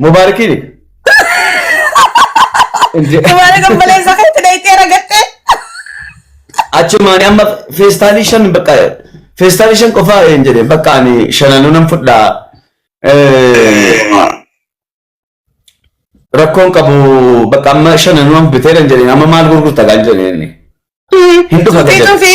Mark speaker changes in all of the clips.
Speaker 1: Mubarakini.
Speaker 2: Mubarak malee sakit daytee ragatte.
Speaker 1: Achumani amma festation bakka festation qofa enjede bakka ani shananunan fudha rakkoon qabu bakka amma shananunan bitee enjede amma maal gurgurta gal jedheni hindu
Speaker 2: Itu fi.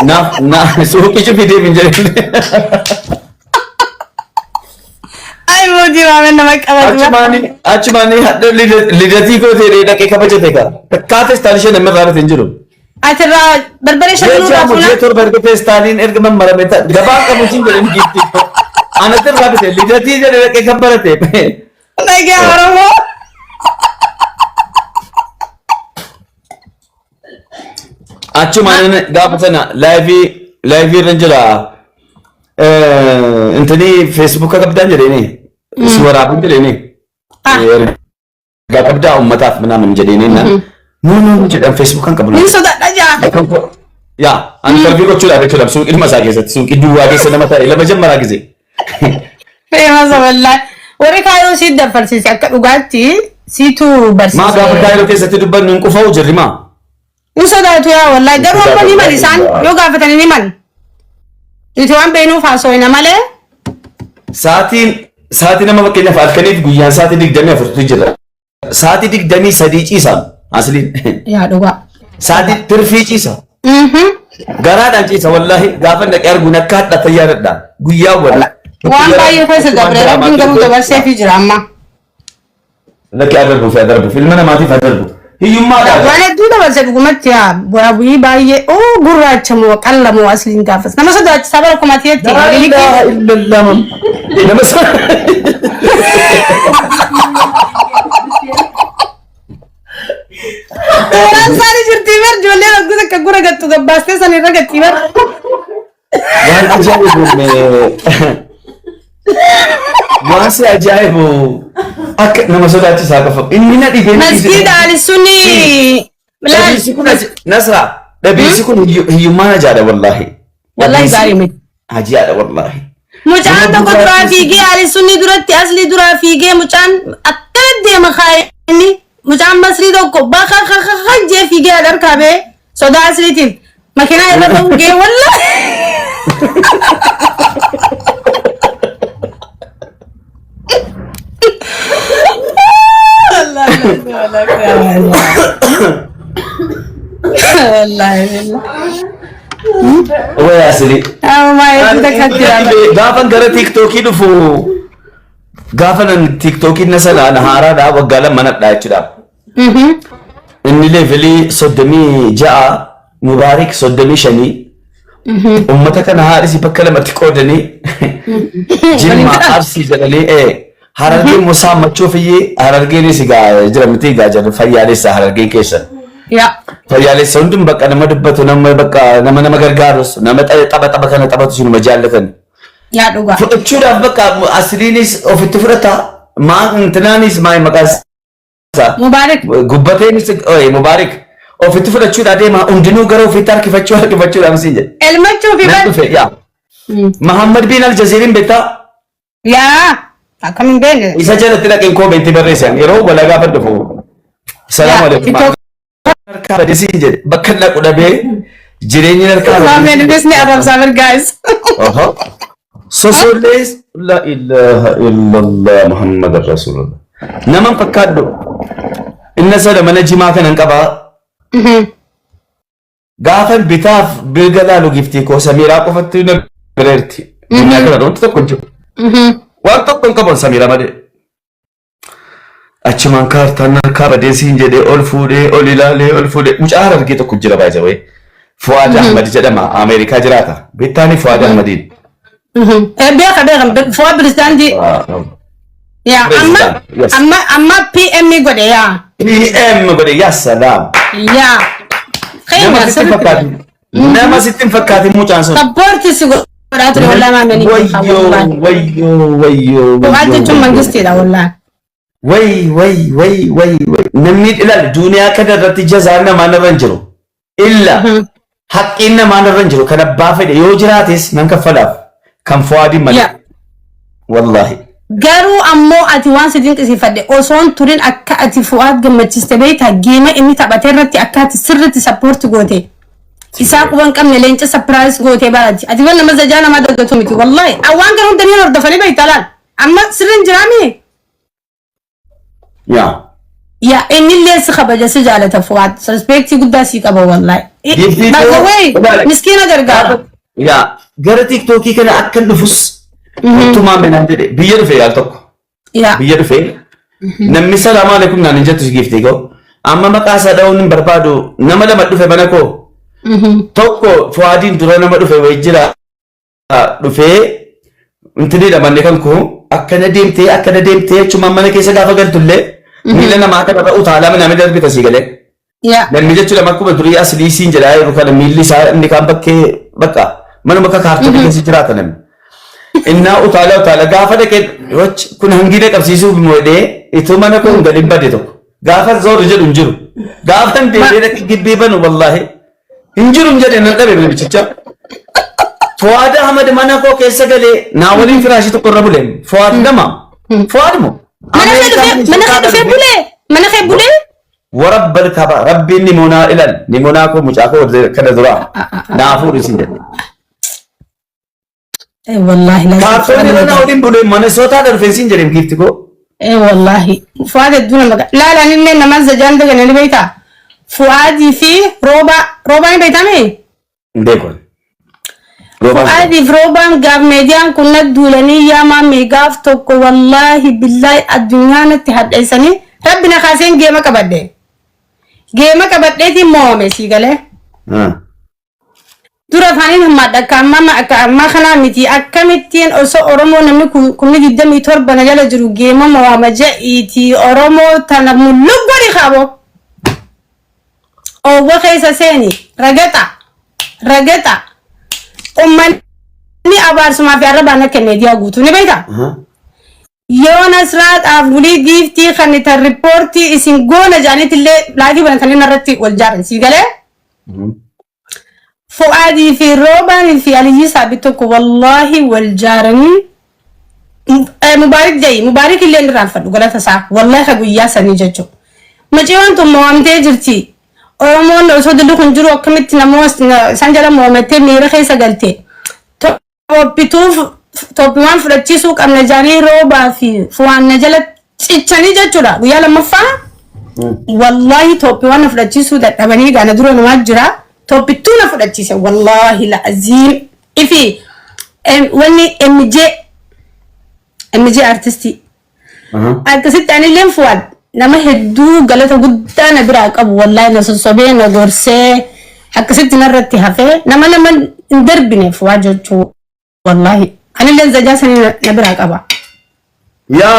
Speaker 1: na suuqichi fidee enjede
Speaker 2: Ay muji mamen nama qabatu.
Speaker 1: achumani hadde lidati ko te dhaqee kabajate ka takkaate station amma rarat enjiru
Speaker 2: Atirra barbare shakulu rafuna.
Speaker 1: Je tor barke festalin ergman marameta gaba ka mujin jedem gitti anatir rabite lidati je dhaqee kabbarate
Speaker 2: Nage oromo.
Speaker 1: achumani gabatana live ranjala intani facebook ka kabdan jedeni suwara bin jedeni ga kabda ummataf manaam jedeni na no jedam facebook kan kabna
Speaker 2: Min soda daja.
Speaker 1: ya an tarbi ko chula betulam suuq ilma sageesat suuq duwa geessa nama ta'e lama jammara gize
Speaker 2: Fema saballa. Wari kayo si dafarsi akka dhugaatti situ barsi.
Speaker 1: ma ga fadaayilo keessatti dubbannu qufaa jirrima
Speaker 2: Min soda tu ya wallahi garuu amma ni malisan yoo gaafatani ni mal. Itu waan beenu faasoo ina malee.
Speaker 1: saatiin nama fakkeenyaaf halkaniif guyyaan saatii 24 jira saatii 23 ciisa asliin
Speaker 2: Yaa dhuga.
Speaker 1: saatii tirfii ciisa garaadhaan ciisa wallahi gaafa dhaqee arguun akka hadha tayyaaradha guyyaa wala
Speaker 2: Waan baay'ee keessa dabre rabbiin garuu dabarsee fi jira amma.
Speaker 1: Lakki adarbuuf ilma namaatiif adarbu hiyyummaadha
Speaker 2: Waan hedduu dabarsee dhugumatti yaa bu'aa bu'ii baay'ee gurraacha moo qalla moo asliin gaafas. Nama sodaachisaa bara kumatii jetti.
Speaker 1: La ilaha illallah nama
Speaker 2: Waan saani jirtii bar ijoollee ragguu takka gura gattu gabbaastee san irra gatti bar.
Speaker 1: waan ajaa'ibu waan si ajaa'ibu akka nama sodaachisaa qofa inni na dhibee
Speaker 2: Masjiida alisuuni.
Speaker 1: dhabiinsi kun nasra dhabiinsi kun hiyyummaan ajaadha wallahi
Speaker 2: Wallahi gaarii miti.
Speaker 1: ajaadha wallahi
Speaker 2: Mucaan tokko duraa fiigee alisuuni duratti asli duraa fiigee mucaan akkana deema kaayinni mucaan masrii tokko bakka jee fiigee adarkaa bee sodaa asliitiin makiinaa irra ta'uu gee wallahi.
Speaker 1: way asli gaafan gara tiktokii dhufu gaafanan tiktokii na sana na haaraadha waggaa lama nadhaa jechuudha inni levelii 36 mubaarik 35 ummata kana haadhisi bakka lamatti qoodanii jimma arsii jedhanii harargeen musaa machuufiyyee harargeenis egaa jira miti egaa jedhu fayyaalessa harargeen keessa fayyaalessa hundum bakka nama dubbatu nama bakka nama gargaarus nama tapha kana taphatu sinuma jaallatan
Speaker 2: yaa dhugaa
Speaker 1: fudhachuudhaaf bakka asliinis ofitti fudhata maa intinaanis maa maqaas
Speaker 2: Mubaarak
Speaker 1: gubbateenis mubaarik ofitti fudhachuudhaa deema hundinuu gara ofitti harkifachuudhaaf siin jedhe
Speaker 2: elmachuu fi
Speaker 1: nan dhufe yaa Muhammad bin Al-Jazirin beektaa
Speaker 2: yaa akkamiin beekne
Speaker 1: isa jalatti dhaqeen koomentii barreessan yeroo wala gaafa dhufu salaamu alaikum harkaa badee siin jedhe bakka dhaqu dhabee jireenyi harkaa
Speaker 2: Muhammad bisni arabsaa guys
Speaker 1: sosolees la ilaha illallah Muhammad Rasulullah naman fakkaadhu inna sada mana jimaa kanan qabaa gaafan bitaaf bilga laalu giftii koo samiiraa qofatti na bireerti dunyaa kana wanti tokko hin jiru waan tokko hin qaban samiira malee achumaan kaartaan harkaa badee siin jedhee ol fuudhee ol ilaalee ol fuudhee mucaa harargee tokko jira baay'ee Fuad Ahmad jedhama Ameerikaa jiraata beektaani Fuad Ahmadiin
Speaker 2: beeka Fuad Biristaanti yaa amma PM godhe yaa
Speaker 1: PM godhe yaa salaam
Speaker 2: yaa
Speaker 1: nama sittin fakkaate mucaan sun
Speaker 2: sappoorti si godhaa ture wallaahi maamanii
Speaker 1: wayyoo
Speaker 2: waan jechuun mangistiidha wallaahi
Speaker 1: namni ilaali duniyaa kana irratti jazaan namaan irra hin jiru illa haqqiin namaan irra hin jiru kan abbaa fedhe yoo jiraates nan kaffalaaf kan Fuaadiin malee wallahi
Speaker 2: garuu ammoo ati waan si dinqisiifadhe osoon turin akka ati Fu'aad gammachiiste beektaa geema inni taphatee irratti akka ati sirriitti sappoorti goote isaa quban qabne leenca sapiraayis goote barati ati waan nama zajaa nama daggatu miti wallahi awwaan garuu danii hordofanii beektaa laal amma sirriin jiraami yaa inni illee si kabaja si jaalata Fu'aad respektii guddaa si qaba wallahi miskiina gargaara
Speaker 1: yaa gara tiktookii kana akkan dhufus Tuma menan jedhe biyya dhufe yaal tokko. Biyya dhufe namni salaamu alaikum naan hin jettu si giftee koo amma maqaa isaa dha'uun hin barbaadu nama lama dhufe mana koo tokko Fu'aadiin dura nama dhufe wayii jira dhufee intiniidha manni kan koo akkana deemtee chuma mana keessa gaafa galtullee miila namaa akka irra utaalaa namni darbita si galee. Namni jechuudha akkuma durii aslii siin jedhaa yeroo kana miilli isaa inni kaan bakkee bakka manuma akka kaartoonii keessa jiraata namni. Inna utala gaafa dhaqee kun hangina qabsiisuuf moodee itoo mana kun gadi bade tokko gaafa zoor jedhu hin jiru gaafa deebee dhaqee gibbee banu wallahi hin jiru jedhe nan dhabe bicha Fu'aad Ahmad mana koo keessa galee naa waliin firaashii tokko irra buleen Fu'aad nama Fu'aad moo mana kee bulee ورب الكبا ربي نمونا إلى نموناكو مجاكو كذا ذرا نافور يسنجد
Speaker 2: اي والله لا
Speaker 1: كارتون لنا ودين بقول من سوتا درفين جريم كيفتكو
Speaker 2: اي والله فؤاد الدنيا مقا لا نين نماز جان ده نين بيتا فؤاد في روبا بيتا مي
Speaker 1: ديكو
Speaker 2: فؤاد في روبا قاب ميديان كنا دولاني يا ما ميغاف توكو والله بالله الدنيا نتحدثني ربنا خاسين جيما كبدي geema qabadheeti moome si galee dura faaniin hammaadha akka amma kanaa miti akkamittiin osoo oromoo namni kumni 27 na jala jiru geema mo'ama ja'iiti oromoo tana mulluggori qabo owwa keessa seeni ragata ummanni abaarsumaa fi arrabaan akka meediyaa guutuu ni beektaa Yonas Raad Afguli Gifti Khanita reporti isin gona janit le lagi banatani narrati wal jaran si gale Fuadi fi Roban fi Ali sabitu ko wallahi wal jarani mubarak le ndran fadu gala tasa wallahi khagu ya sani jecho majiwan to moamte jirti oromo no so dulu kun juro kamit na mos sanjala moamte mira khaysa galte to pituf Topiwan fudhachiisuu qabna jaanii roobaa fi Fu'aan jala cichanii jechuudha guyyaa lammaffaa wallahi topiwan fudhachiisuu dadhabanii gaana dura namaa jira topittuu na fudhachiise wallahi la'aziim ifi wanni MJ artistii akkasitti anilleen Fu'aan nama hedduu galata guddaa na biraa qabu wallahi na sossobee na gorsee akkasitti narratti hafee nama hin darbine Fu'aa jechuu wallahi أنا اللي زجاسني نبرة كبا
Speaker 1: يا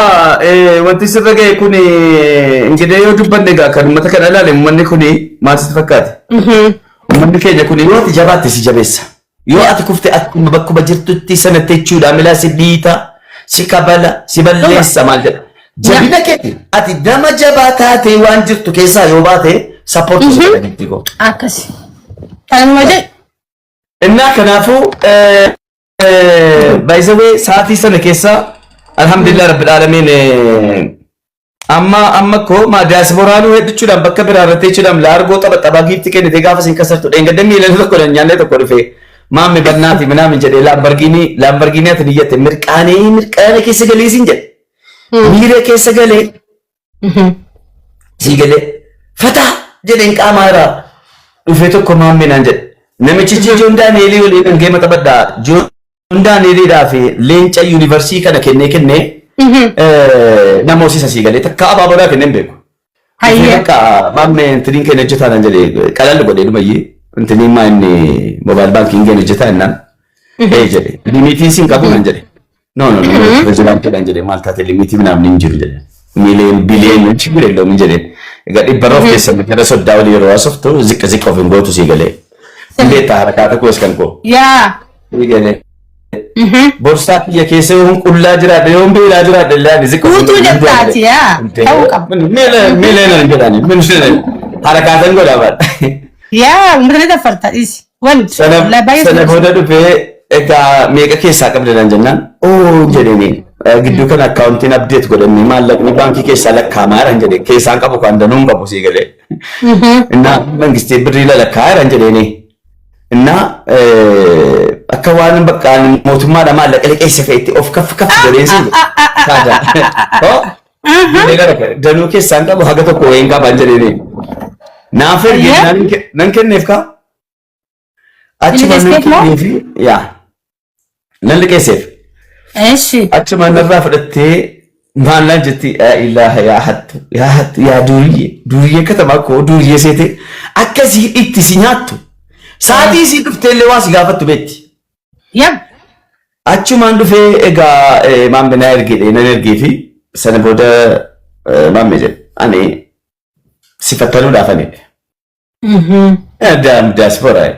Speaker 1: وانتي سرقة كوني إنكده يوتيوب بندقة كان متكن على لهم من كوني ما تتفكر من كده كوني يوتي جبات سجبس يوتي كفت أكون بكو بجرتي سنة تجود عملا سديتا سكابلا سبلس سمال جبنا كده أتي دم جباتاتي وانجرتو كيسا يوباتي سبورت سبلتيكو
Speaker 2: أكسي كلام وجه
Speaker 1: إننا كنافو بايزوي ساعتي سنة كيسا الحمد لله رب العالمين أما كو ما دياسبورانو هيد تشودام بكا برارتي تشودام لارغو طبا جيبتي كده دغافا سين كسرتو دنگدمي لن تكو نيانه تكو رفي ما مي بناتي منام جدي لامبرغيني تنيت مرقاني كيس غلي سينجل ميره كيس غلي سيغلي فتا جدن قامارا رفيتو كو مامي نانجل نمچي جوندا نيلي ولي نغيما تبدا Unda nili dafi leenca university kana kenne namosi sasigale takka ababola kenne beku hayya ka mamme intrin kenne jeta nanjale qalal gode dumayi intrin ma inni mobile banking kenne jeta nan jede limiti sin kabu nanjale no president nanjale malta te limiti bina min jiru jede billion chigure lo min jede gadi barof kessa mera so dawli ro asofto zik of ngoto sigale beta harakata ko eskan ko
Speaker 2: ya
Speaker 1: igene borsa ya kese un kulla jira da yon bela jira da lani zika
Speaker 2: hutu jattati ya
Speaker 1: mele na njadani min shine harakatan goda ba
Speaker 2: ya mun da farta is wan
Speaker 1: sana hoda du pe eka mega kesa kabda nan jannan o jede ni gidduu kan akkaawuntiin abdeet godhanii maallaqni baankii keessaa lakkaamaa jiran jedhe keessaan qabu kan danuun qabu sii galee innaa mangistii birrii lalakkaa jiran jedheeni innaa akka waan baqqaan mootummaadha maallaqa liqeessa fe'etti of kaf godheensi danuu keessaan qabu haga tokko wayiin qaban jedheeni naaf ergee nan kenneef kaa achi manni yaa nan liqeesseef achuma narraa fudhattee maallaan jetti ilaaha yaa hattu yaa duuriyyee katamaa koo duuriyyee seete akkasii itti si nyaattu saatii si dhufteellee waa si gaafattu beetti. Achumaan dhufee egaa maamme naa ergee nan ergee fi sana booda maamme jedhe ani sifattanuudhaaf ani daaspooraa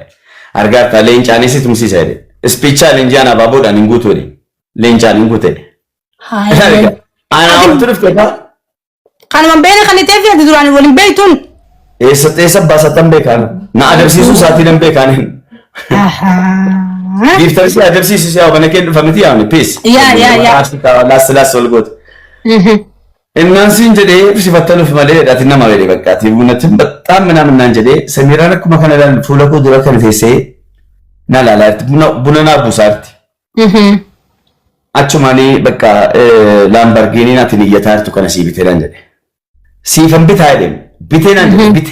Speaker 1: argaa akka leencaanis tumsiisa jedhe ispiichaa leenjaan abaaboodhaan hin guutuu jedhe. Leencaan hin guute. Ana wanti dhufte kaa.
Speaker 2: Kanuma beena kan itti eeggate duraan waliin beektuun.
Speaker 1: Eessa baasatan beekaan na agarsiisuu isaatii nan beekaan. Giiftarsi agarsiisu siyaa mana kee dhufa miti yaa'u pees. Laas ol goote. Innaan siin jedhee sifattanuuf malee dhaati nama weedhe bakkaati. Bunatti baxxaan minaan jedhee Samiiraan akkuma kana ilaalu fuula koo dura kan teessee na ilaalaatti buna naa buusaatti. Achumaanii bakka Laambargiinii naatiin iyyataa jirtu kana sii biteedhaan jedhe. Siifan bitaa jedhemu. Biteenaan jedhe bite.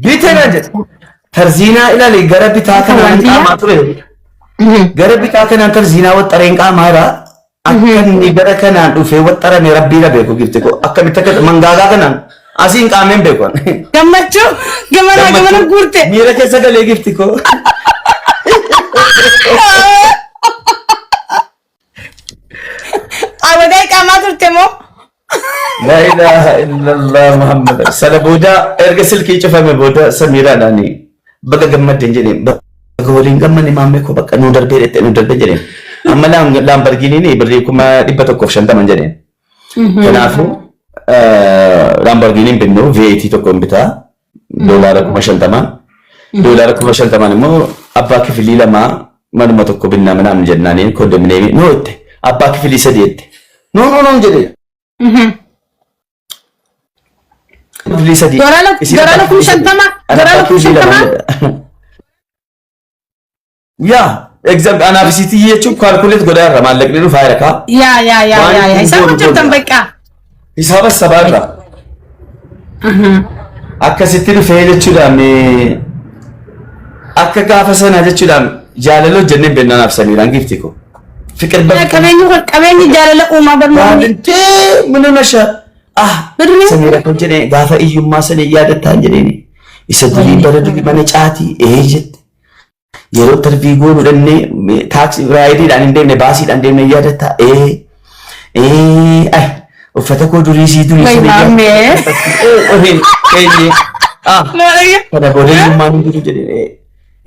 Speaker 1: Biteenaan jedhe. Tarziinaa ilaali gara bitaa kanaan qaamaa ture. Gara bitaa kanaan tarziinaa waxxareen qaamaa irraa akka inni gara kanaan dhufee waxxarame rabbiidha beeku gifti koo akkamitti akka mangaagaa kanaan asiin qaameen beekuun.
Speaker 2: Gammachuu gamana guurte.
Speaker 1: Miira keessa galee gifti koo.
Speaker 2: Awadai qaamaa turte moo?
Speaker 1: La ilaha illallah Muhammad. Sana booda erga silkii cufame booda Samiiraadhaan baga gammadde jedheen baga waliin gammanne maammee koo bakka nuu darbee dhette nuu darbee jedheen. Amma Laambargiiniin birrii 150 jedheen. Kanaafuu Laambargiiniin binnu VAT tokko hin bitaa $50,000. $50,000 immoo abbaa kifilii lamaa manuma tokko binnaa manaan jennaaniin kondominiyeemii noo itti abbaa kifilii sadii itti noo jedhe. Kifilii sadii.
Speaker 2: Doolaara 50,000.
Speaker 1: Yaa exam anaafisiitii jechuun kaalkuleet godhaa irra maallaqni dhufaa jira kaa.
Speaker 2: Yaa isa hojjetan baqqaa.
Speaker 1: Hisaaba sabaarra. Akkasitti dhufee jechuudhaan akka gaafa sanaa jechuudhaan jaalaloo jenneen beennanaaf Samiiraan gifti ko. Fikir bakka.
Speaker 2: Qabeenyi jaalala uumaa barnoonni.
Speaker 1: Baadintee mana nasha. Samiira kan jedhee gaafa iyyummaa sana yaadattaan jedheeni. Isa durii bara durii mana caatii jette. Yeroo tarbii goonu dhannee taaksii raayidiidhaan hin deemne baasiidhaan deemne yaadattaa uffata koo durii sii durii sana kana booda iyyummaan hin jiru jedhee.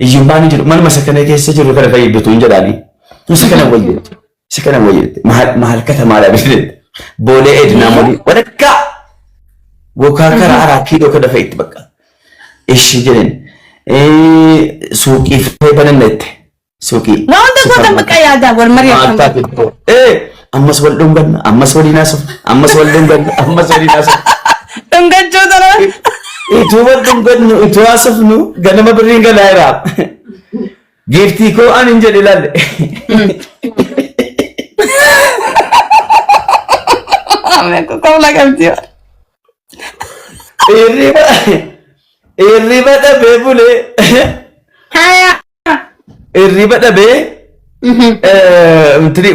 Speaker 1: Iyyummaan hin jiru manuma sakana keessa jiru kana fayyadatu hin jedhaanii. Isa kana wayyette maal katamaadha bifte boolee ednaa molii wadakkaa gokaa karaa araa kiidoo kada fa'itti bakka ishii jedhen suuqii fee banannette suuqii.
Speaker 2: Wanta gootan bakka yaadaa wal mari'atan.
Speaker 1: Ammas wal dhunganna ammas walii naasuuf ammas wal dhunganna ammas walii naasuuf.
Speaker 2: Dhungachuu taraa.
Speaker 1: Ituu wal dhungannu ituu haasofnu ganama birriin galaa jiraa. Giftii koo ani hin jedhe ilaalle.
Speaker 2: Kofla qabdi.
Speaker 1: Irriba dhabee bulee. Irriba dhabee.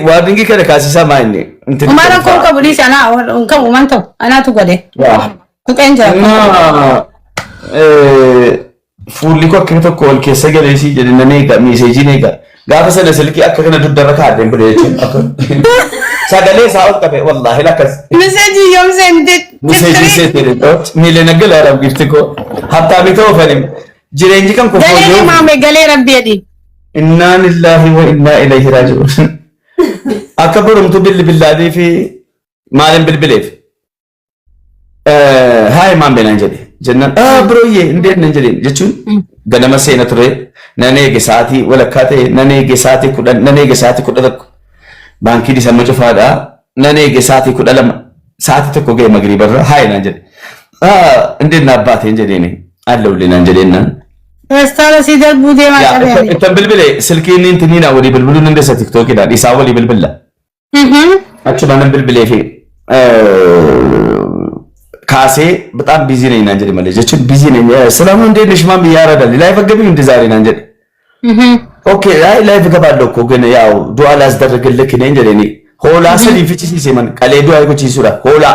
Speaker 1: Waan dingi kana kaasisaa maa inni.
Speaker 2: Umaara koo qabu dhiisi anaa kan uuman ta'u anaatu godhe. Tuqeen jira.
Speaker 1: Fuulli koo akka tokko wal keessa galeesii jedhan eegaa meeseejiin eegaa gaafa sana silkii akka kana duddarra kaa'ateen bude jechuun sagalee isaa ol qabe wallaahi lakkas.
Speaker 2: Meeseejii yoom seente.
Speaker 1: Meeseejii seente miilee nagala araab gifti koo hattaami ta'uu fanim jireenyi kan koo
Speaker 2: fooyyoo. Galee maame galee rabbi jedhi.
Speaker 1: Innaa lillahi wa innaa ilayhi raaji'uun. Akka borumtu bilbilaadii fi maalin bilbileef. Haay maam beenaan jedhe. Jennaan birooyyee indeet nan jedheen jechuun ganama seena ture نانيك ساعتي ولا كاتي نانيك ساعتي كل نانيك ساعتي كل هذا بانكي دي سمجو فادا نانيك ساعتي كل لما ساعتي تكو جاي مغرب برا هاي نانجل عندنا باتي نجديني قالوا لي نانجلينا
Speaker 2: استاذ سيدك بودي ما شابه
Speaker 1: انت بلبلي سلكيني انت نينا ولي بلبلو نندس تيك توك كده يساولي بلبله اكشن انا بلبلي في ካሴ በጣም ቢዚ ነኝ ናንጀል ማለት ቢዚ ነኝ ሰላም እንዴት ነሽ ማም ያራዳል ላይቭ ገቢም እንደ ዛሬ ናንጀል ኦኬ አይ ላይቭ ገባለሁ እኮ ግን ያው ዱዓ ላስደረግልክ ነኝ እንጀ እኔ ሆላ ሰሊ ፍቺ ሲሰማን ቀሌ ዱዓ ይቆቺ ሱራ ሆላ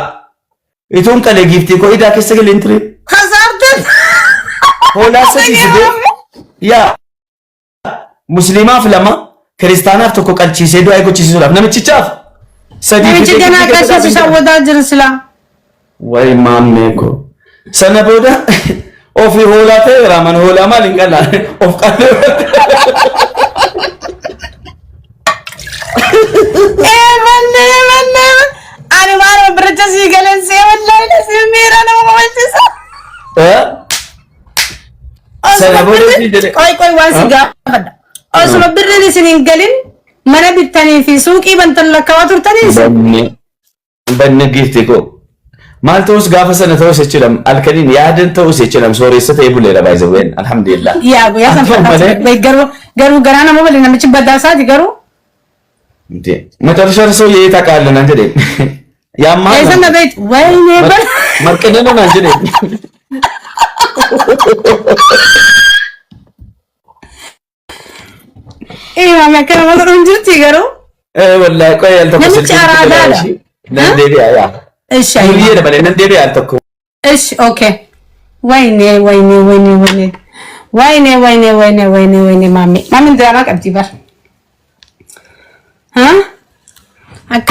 Speaker 1: ኢቱን ቀሌ ጊፍቲ ኮ ኢዳ ከሰገል እንትሪ
Speaker 2: ሀዛርተ
Speaker 1: ሆላ ሰሊ ሲደ ያ ሙስሊማ ፍለማ ክርስቲያናፍ ተኮ ቀልቺ ሲዱ አይቆቺ ሱራ ነምቺቻፍ ሰዲ
Speaker 2: ፍቺ ገና ከሰስ ሰወዳጅር ስላ
Speaker 1: ወይ ማሜኮ ሰነቦዳ ኦፊ ሆላቴ ራማን ሆላ ማልንቀላ ኦፍ ቃለ
Speaker 2: ኤመነ አረ ማሮ ብርጨስ ይገለጽ ወላሂ ለስሚራ ነው ወልተሳ ሰነቦዳ ቆይ ዋንሲጋ አስሎ ብርን ሲንገልን ማነ ቢታኒ ፊ ሱቂ በንተለካዋቱርተኒ
Speaker 1: በነጊፍቲኮ ማልተውስ ጋፈሰነ ተውስ ይችላል አልከሊን ያደን ተውስ ይችላል ሶሪ ሰተ ይቡለ ለባይዘው አልহামዱሊላህ
Speaker 2: ያ ሰንፈታ ገሩ ገራና ሞበል ነምጭ በዳሳት ይገሩ
Speaker 1: እንዴ መጨረሻ ሰው የታቃለና እንዴ ያማ
Speaker 2: የሰነ ቤት ወይኔ
Speaker 1: መርከደና እንዴ
Speaker 2: ማማ ከመ እንጂ ይገሩ
Speaker 1: ወላሂ ቆይ ያልተከሰተ ለንዴቢያ ያ እሺ አይኔ ለበለ ለንዴቢያ አልተኩ
Speaker 2: እሺ ኦኬ ወይኔ ማሚ እንደና ቀብቲ በር አካ